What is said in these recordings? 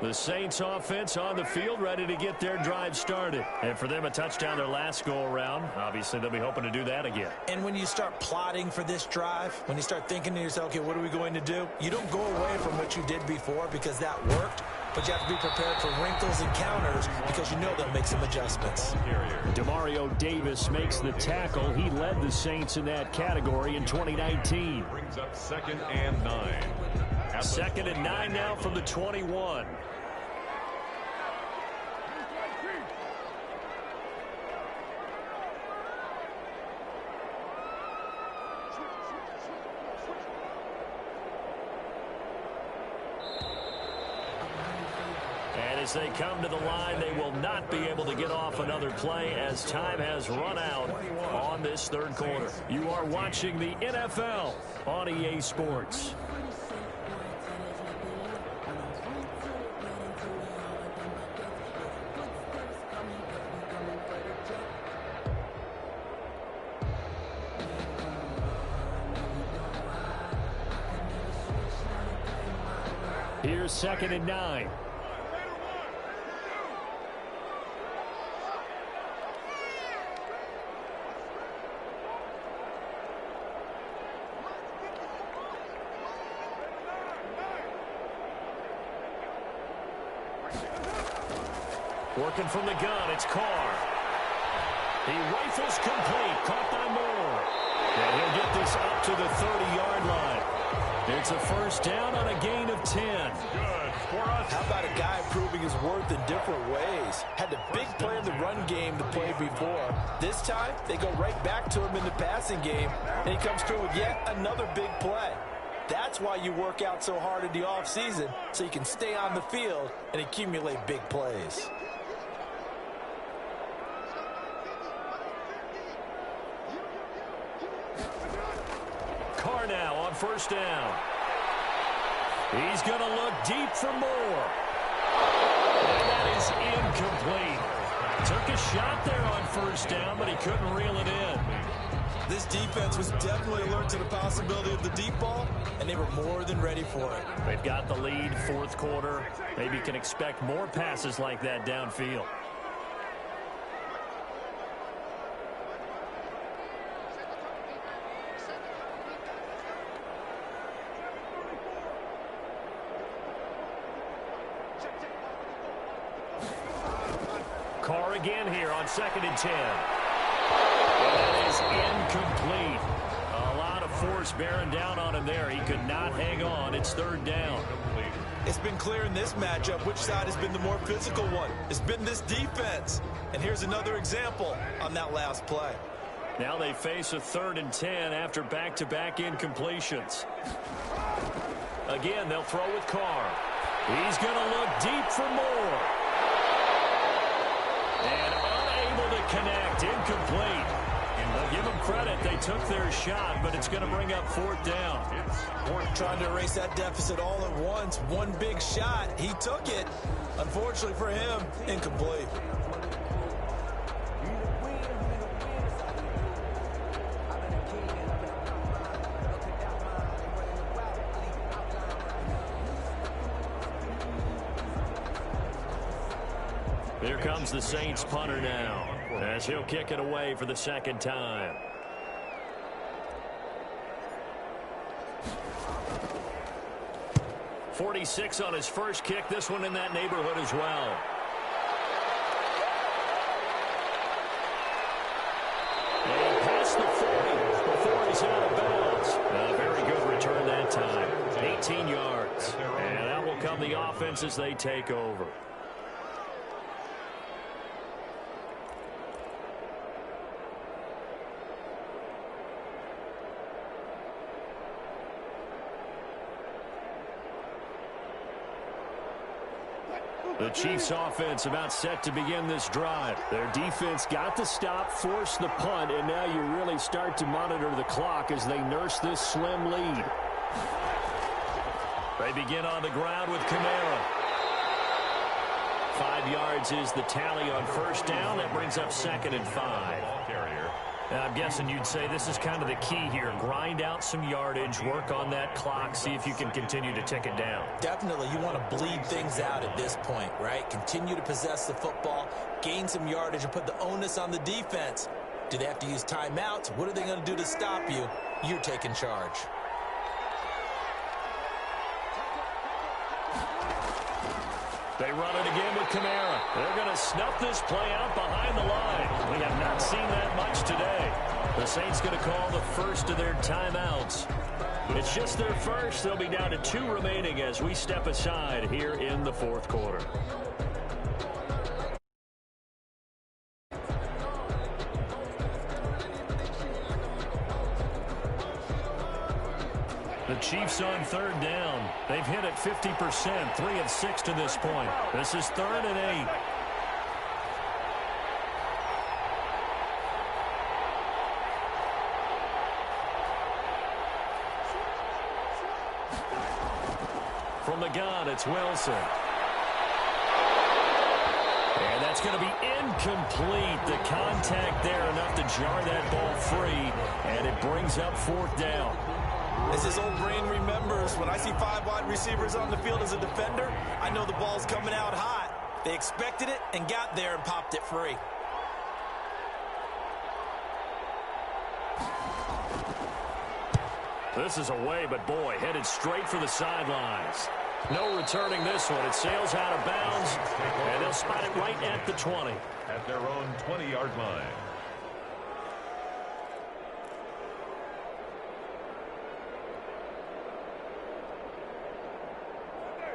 The Saints offense on the field, ready to get their drive started. And for them, a touchdown their last go-around. Obviously, they'll be hoping to do that again. And when you start plotting for this drive, when you start thinking to yourself, okay, what are we going to do? You don't go away from what you did before because that worked, but you have to be prepared for wrinkles and counters because you know they'll make some adjustments. Demario Davis makes the tackle. He led the Saints in that category in 2019. Brings up 2nd and 9. 2nd and 9 now from the 21. And as they come to the line, they will not be able to get off another play as time has run out on this third quarter. You are watching the NFL on EA Sports. Here's 2nd and 9. Working from the gun, it's Carr. He rifles complete, caught by Moore. And he'll get this up to the 30-yard line. It's a first down on a gain of 10. Good for us. How about a guy proving his worth in different ways? Had a big play in the run game to play before. This time, they go right back to him in the passing game, and he comes through with yet another big play. That's why you work out so hard in the offseason, so you can stay on the field and accumulate big plays. Carr now on first down. He's going to look deep for Moore. And that is incomplete. Took a shot there on first down, but he couldn't reel it in. This defense was definitely alert to the possibility of the deep ball, and they were more than ready for it. They've got the lead, fourth quarter. Maybe can expect more passes like that downfield. Carr again here on 2nd and 10. And that is incomplete. A lot of force bearing down on him there. He could not hang on. It's 3rd down. It's been clear in this matchup which side has been the more physical one. It's been this defense. And here's another example on that last play. Now they face a 3rd and 10 after back-to-back incompletions. Again, they'll throw with Carr. He's going to look deep for Moore. And unable to connect, incomplete. And they'll give them credit. They took their shot, but it's going to bring up 4th down. Trying to erase that deficit all at once. One big shot. He took it. Unfortunately for him, incomplete. Here comes the Saints punter now, as he'll kick it away for the 2nd time. .46 on his first kick. This one in that neighborhood as well. And past the 40 before he's out of bounds. A very good return that time. 18 yards. And that will come the offense as they take over. The Chiefs offense about set to begin this drive. Their defense got the stop, forced the punt, and now you really start to monitor the clock as they nurse this slim lead. They begin on the ground with Kamara. 5 yards is the tally on first down. That brings up 2nd and 5. Carrier I'm guessing you'd say this is kind of the key here. Grind out some yardage, work on that clock, see if you can continue to tick it down. Definitely, you want to bleed things out at this point, right? Continue to possess the football, gain some yardage, and put the onus on the defense. Do they have to use timeouts? What are they going to do to stop you? You're taking charge. They run it again with Kamara. They're going to snuff this play out behind the line. We have not seen that much today. The Saints going to call the first of their timeouts. It's just their first. They'll be down to 2 remaining as we step aside here in the fourth quarter. The Chiefs on third down. They've hit it 50%, 3 of 6 to this point. This is 3rd and 8. From the gun, it's Wilson. And that's going to be incomplete. The contact there enough to jar that ball free, and it brings up 4th down. As his old brain remembers, when I see 5 wide receivers on the field as a defender, I know the ball's coming out hot. They expected it and got there and popped it free. This is away, but boy, headed straight for the sidelines. No returning this one. It sails out of bounds, and they'll spot it right at the 20. At their own 20-yard line.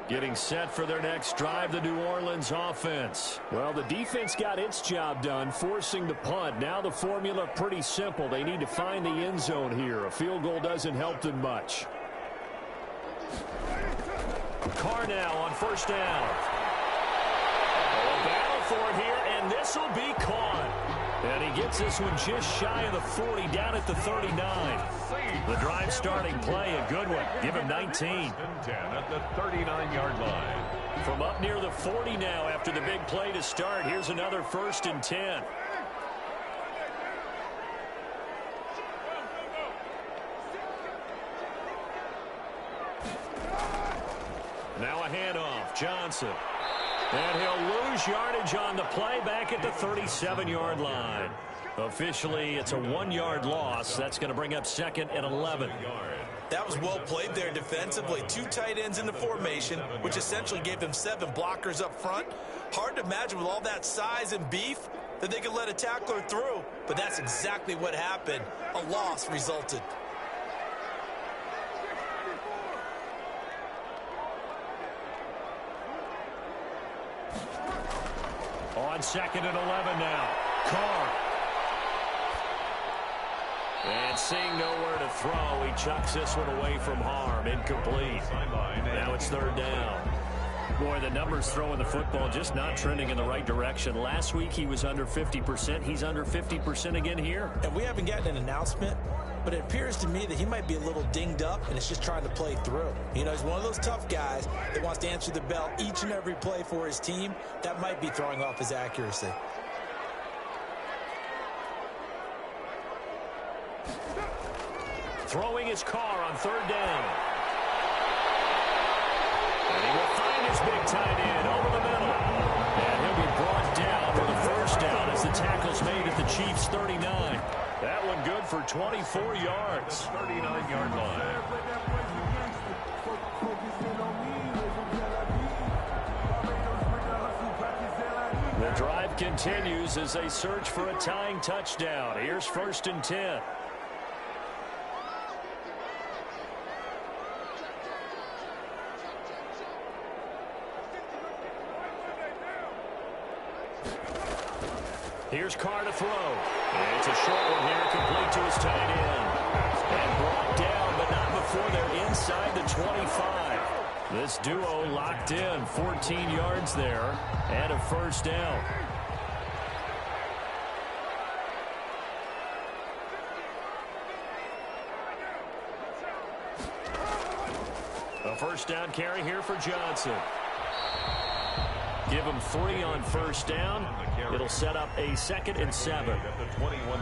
Getting set for their next drive, the New Orleans offense. Well, the defense got its job done, forcing the punt. Now the formula pretty simple. They need to find the end zone here. A field goal doesn't help them much. Carr now on 1st down. A battle for it here, and this will be caught. And he gets this one just shy of the 40, down at the 39. The drive starting play, a good one. Give him 19. 10 at the 39-yard line. From up near the 40 now after the big play to start. Here's another 1st and 10. Now a handoff. Johnson. And he'll lose yardage on the play back at the 37-yard line. Officially, it's a 1-yard loss. That's going to bring up 2nd and 11. That was well played there defensively. 2 tight ends in the formation, which essentially gave them 7 blockers up front. Hard to imagine with all that size and beef that they could let a tackler through. But that's exactly what happened. A loss resulted. On 2nd and 11 now. Carr. And seeing nowhere to throw, he chucks this one away from harm. Incomplete. Now it's 3rd down. Boy, the numbers throwing the football just not trending in the right direction. Last week he was under 50%. He's under 50% again here. And we haven't gotten an announcement, but it appears to me that he might be a little dinged up and is just trying to play through. You know, he's one of those tough guys that wants to answer the bell each and every play for his team. That might be throwing off his accuracy. Throwing his Carr on 3rd down. And he will find his big tight end over the middle. And he'll be brought down with a 1st down as the tackle's made at the Chiefs' 39. That one good for 24 yards. 39-yard line. The drive continues as they search for a tying touchdown. Here's 1st and 10. Here's Carr to throw. And it's a short one here, complete to his tight end. And brought down, but not before they're inside the 25. This duo locked in, 14 yards there, and a 1st down. A 1st down carry here for Johnson. Give them 3 on first down. It'll set up a 2nd and 7.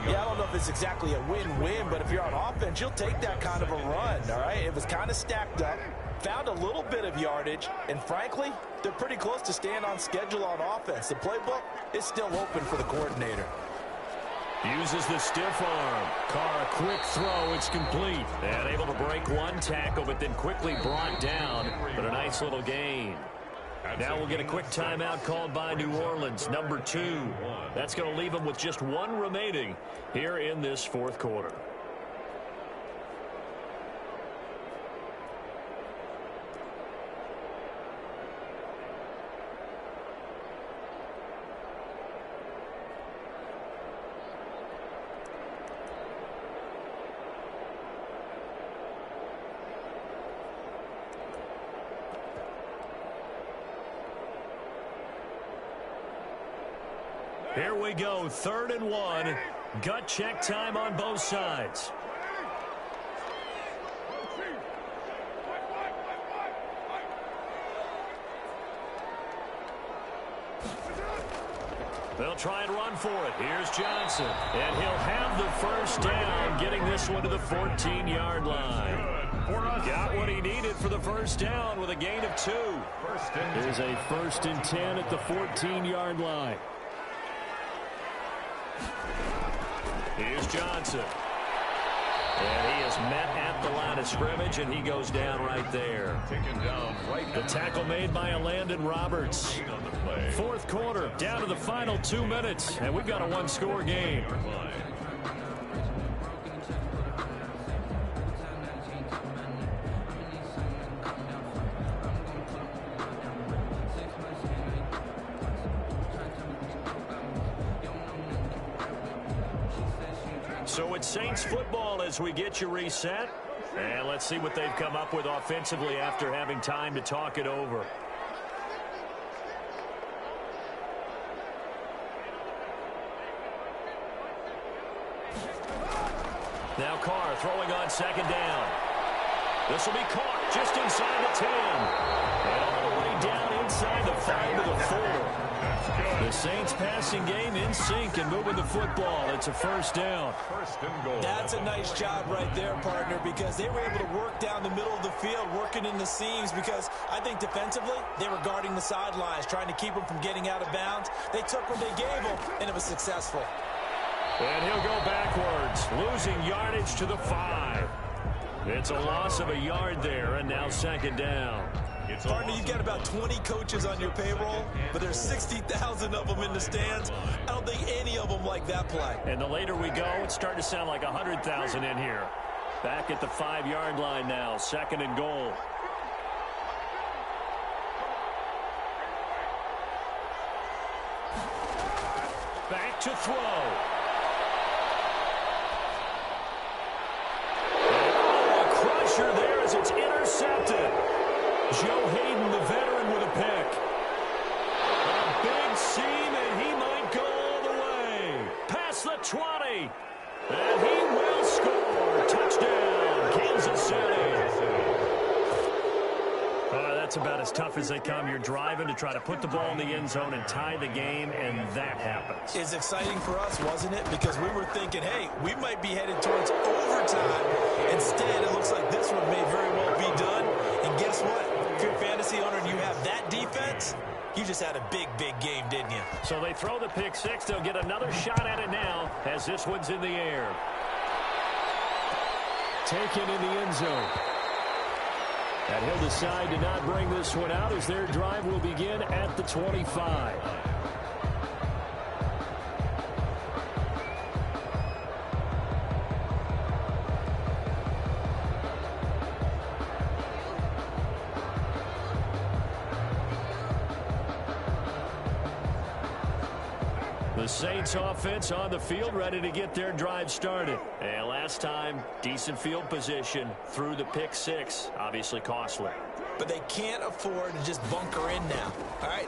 Yeah, I don't know if it's exactly a win-win, but if you're on offense, you'll take that kind of a run, all right? It was kind of stacked up, found a little bit of yardage, and frankly, they're pretty close to staying on schedule on offense. The playbook is still open for the coordinator. Uses the stiff arm. Carr, a quick throw. It's complete. And able to break one tackle, but then quickly brought down. But a nice little gain. Now we'll get a quick timeout called by New Orleans, number 2. That's going to leave them with just 1 remaining here in this 4th quarter. Here we go, 3rd and 1. Gut check time on both sides. They'll try and run for it. Here's Johnson. And he'll have the first down, getting this one to the 14-yard line. Got what he needed for the first down with a gain of 2. There's a 1st and 10 at the 14-yard line. Here's Johnson. And he is met at the line of scrimmage, and he goes down right there. The tackle made by Landon Roberts. 4th quarter, down to the final 2 minutes, and we've got a 1-score game. So it's Saints football as we get you reset. And let's see what they've come up with offensively after having time to talk it over. Now Carr throwing on 2nd down. This will be caught just inside the 10. And all the way down inside the 5 to the 4. The Saints passing game in sync and moving the football. It's a first down. That's a nice job right there, partner, because they were able to work down the middle of the field, working in the seams, because I think defensively they were guarding the sidelines, trying to keep them from getting out of bounds. They took what they gave them, and it was successful. And he'll go backwards, losing yardage to the 5. It's a loss of a yard there, and now 2nd down. Partner, you've got about 20 coaches on your payroll, but there's 60,000 of them in the stands. I don't think any of them like that play. And the later we go, it's starting to sound like 100,000 in here. Back at the 5-yard line now, 2nd and goal. Back to throw. Oh, a crusher there as it's intercepted. Joe Hayden, the veteran, with a pick. A big seam, and he might go all the way. Past the 20. And he will score. Touchdown, Kansas City. That's about as tough as they come. You're driving to try to put the ball in the end zone and tie the game, and that happens. It's exciting for us, wasn't it? Because we were thinking, hey, we might be headed towards overtime. Instead, it looks like this one may very well be done. And guess what? If you're a fantasy owner and you have that defense, you just had a big, big game, didn't you? So they throw the pick six. They'll get another shot at it now as this one's in the air. Taken in the end zone. And he'll decide to not bring this one out as their drive will begin at the 25. The Saints offense on the field, ready to get their drive started. And last time, decent field position through the pick six. Obviously costly. But they can't afford to just bunker in now. All right,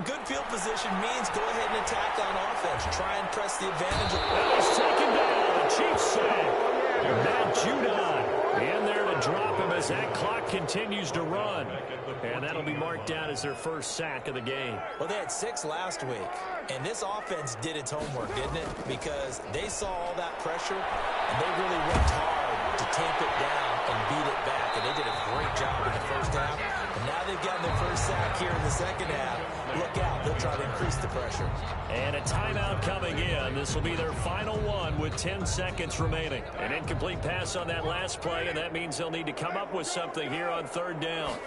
good field position means go ahead and attack on offense. Try and press the advantage. That was taken down. Chiefs sack. Matt Judon in there to to drop him as that clock continues to run. And that'll be marked down as their first sack of the game. Well, they had 6 last week, and this offense did its homework, didn't it? Because they saw all that pressure, and they really worked hard to tamp it down and beat it back, and they did a great job in the first half. And now they've gotten their first sack here in the second half. Look out, they'll try to increase the pressure. And a timeout coming in. This will be their final one with 10 seconds remaining. An incomplete pass on that last play, and that means they'll need to come up with something here on third down.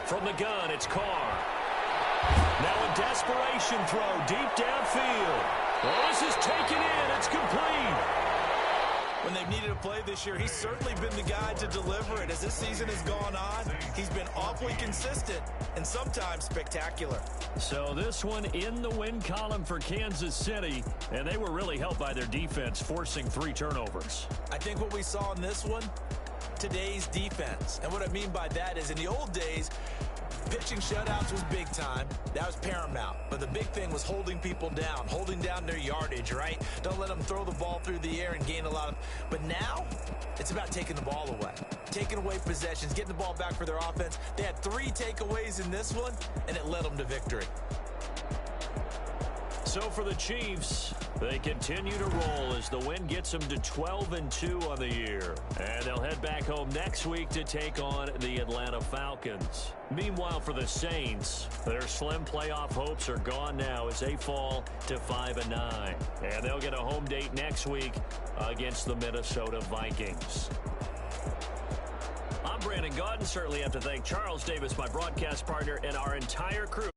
From the gun, it's Carr. Now a desperation throw deep downfield. Well, this is taken in. It's complete. When they've needed a play this year, he's certainly been the guy to deliver it. As this season has gone on, he's been awfully consistent and sometimes spectacular. So this one in the win column for Kansas City, and they were really helped by their defense, forcing 3 turnovers. I think what we saw in this one, today's defense. And what I mean by that is in the old days, pitching shutouts was big time. That was paramount. But the big thing was holding people down, holding down their yardage, right? Don't let them throw the ball through the air and gain a lot of... But now, it's about taking the ball away. Taking away possessions, getting the ball back for their offense. They had 3 takeaways in this one, and it led them to victory. So for the Chiefs, they continue to roll as the win gets them to 12-2 on the year. And they'll head back home next week to take on the Atlanta Falcons. Meanwhile, for the Saints, their slim playoff hopes are gone now as they fall to 5-9. And they'll get a home date next week against the Minnesota Vikings. I'm Brandon Gaudin. Certainly have to thank Charles Davis, my broadcast partner, and our entire crew.